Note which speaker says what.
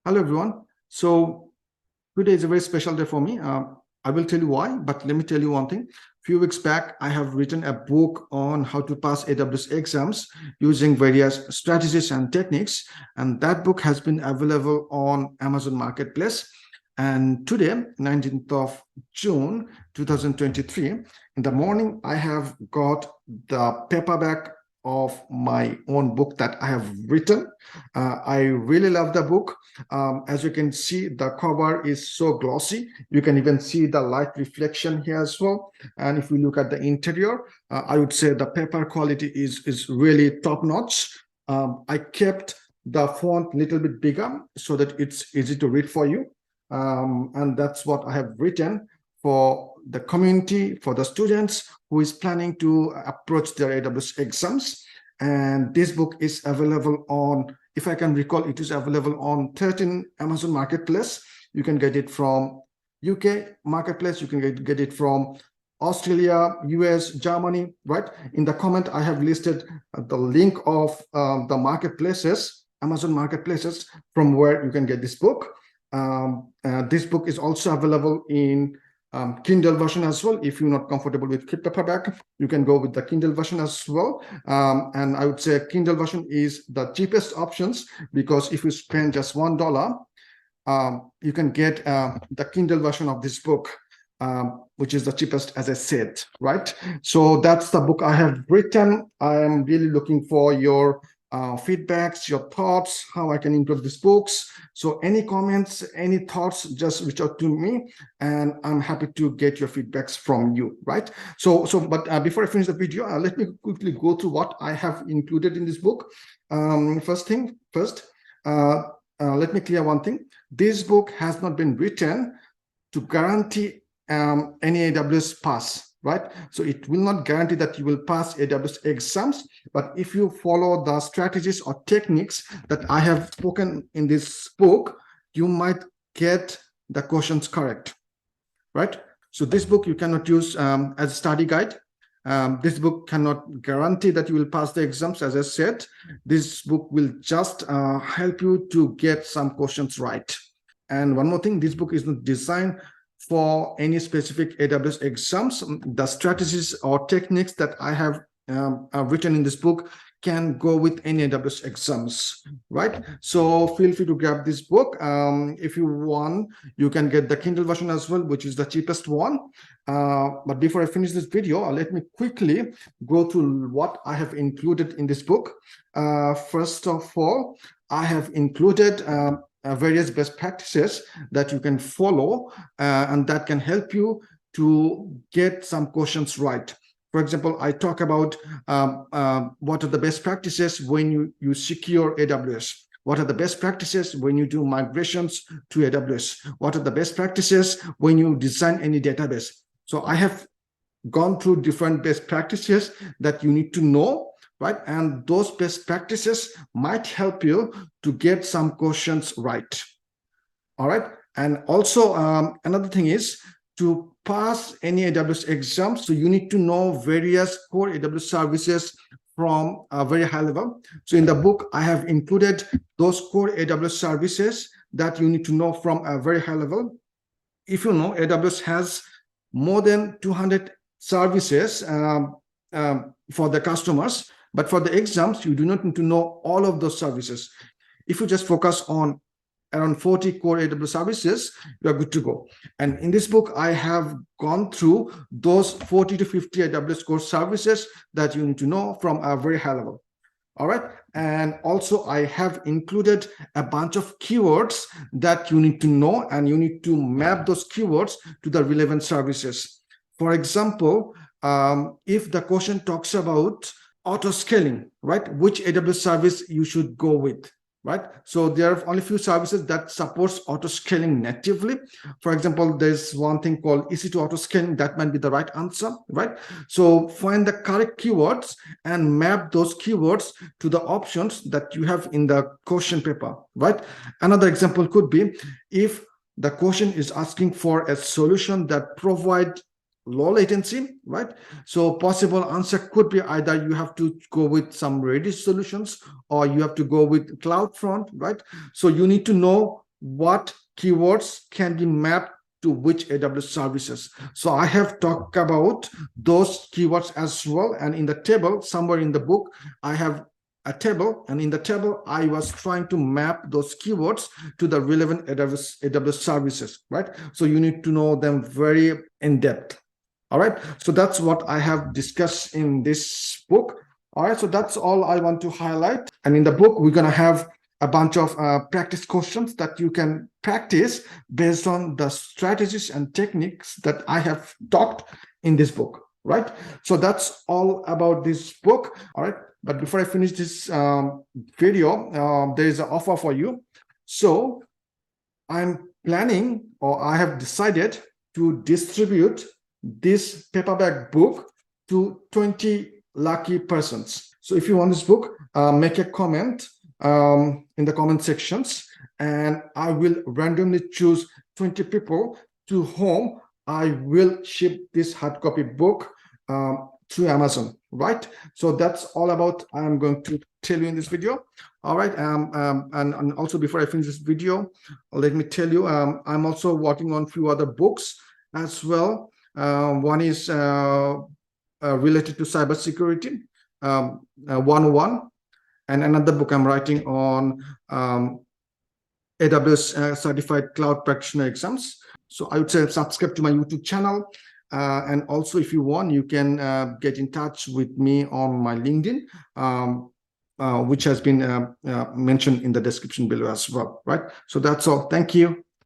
Speaker 1: Hello, everyone. So today is a very special day for me. I will tell you why, but let me tell you one thing. A few weeks back, I have written a book on how to pass AWS exams using various strategies and techniques. And that book has been available on Amazon Marketplace. And today, 19th of June, 2023, in the morning, I have got the paperback of my own book that I have written. I really love the book. As you can see, the cover is so glossy. You can even see the light reflection here as well. And if we look at the interior, I would say the paper quality is really top notch. I kept the font a little bit bigger so that it's easy to read for you. And that's what I have written for the community, for the students who is planning to approach their AWS exams. And this book is available on, if I can recall, it is available on 13 Amazon Marketplace. You can get it from UK Marketplace. You can get it from Australia, US, Germany, right? In the comment, I have listed the link of the marketplaces, Amazon Marketplaces, from where you can get this book. This book is also available in Kindle version as well. If you're not comfortable with paperback, you can go with the Kindle version as well. And I would say Kindle version is the cheapest options, because if you spend just $1, you can get the Kindle version of this book, which is the cheapest, as I said, right? So that's the book I have written. I am really looking for your feedbacks, your thoughts, how I can improve these books. So any comments, any thoughts, just reach out to me, and I'm happy to get your feedbacks from you, right? But before I finish the video, let me quickly go through what I have included in this book. First, let me clear one thing. This book has not been written to guarantee any AWS pass, right? So it will not guarantee that you will pass AWS exams, but if you follow the strategies or techniques that I have spoken in this book, you might get the questions correct, right? So this book you cannot use as a study guide. This book cannot guarantee that you will pass the exams, as I said. This book will just help you to get some questions right. And one more thing, this book is not designed for any specific AWS exams. The strategies or techniques that I have written in this book can go with any AWS exams, right? So feel free to grab this book. If you want, you can get the Kindle version as well, which is the cheapest one. But before I finish this video, let me quickly go through what I have included in this book. First of all, I have included various best practices that you can follow and that can help you to get some questions right. For example, I talk about what are the best practices when you secure AWS. What are the best practices when you do migrations to AWS? What are the best practices when you design any database? So I have gone through different best practices that you need to know, right? And those best practices might help you to get some questions right. All right. And also another thing is, to pass any AWS exam, so you need to know various core AWS services from a very high level. So in the book, I have included those core AWS services that you need to know from a very high level. If you know, AWS has more than 200 services for the customers. But for the exams, you do not need to know all of those services. If you just focus on around 40 core AWS services, you are good to go. And in this book, I have gone through those 40 to 50 AWS core services that you need to know from a very high level. All right. And also, I have included a bunch of keywords that you need to know, and you need to map those keywords to the relevant services. For example, if the question talks about auto scaling, right? Which AWS service you should go with, right? So there are only few services that supports auto scaling natively. For example, there's one thing called EC2 auto scaling. That might be the right answer, right? So find the correct keywords and map those keywords to the options that you have in the question paper, right? Another example could be if the question is asking for a solution that provides low latency, right? So possible answer could be either you have to go with some Redis solutions, or you have to go with CloudFront, right? So you need to know what keywords can be mapped to which AWS services. So I have talked about those keywords as well. And in the table, somewhere in the book, I have a table. And in the table, I was trying to map those keywords to the relevant AWS services, right? So you need to know them very in depth. All right. So that's what I have discussed in this book. All right. So that's all I want to highlight. And in the book, we're going to have a bunch of practice questions that you can practice based on the strategies and techniques that I have talked in this book, right? So that's all about this book. All right. But before I finish this video, there is an offer for you. So I'm planning, or I have decided to distribute this paperback book to 20 lucky persons. So if you want this book, make a comment in the comment sections, and I will randomly choose 20 people to whom I will ship this hard copy book through Amazon, right? So that's all about I'm going to tell you in this video. All right. And also, before I finish this video, let me tell you, I'm also working on a few other books as well. One is related to cybersecurity, 101, and another book I'm writing on AWS Certified Cloud Practitioner exams. So I would say subscribe to my YouTube channel. And also, if you want, you can get in touch with me on my LinkedIn, which has been mentioned in the description below as well, right? So that's all. Thank you.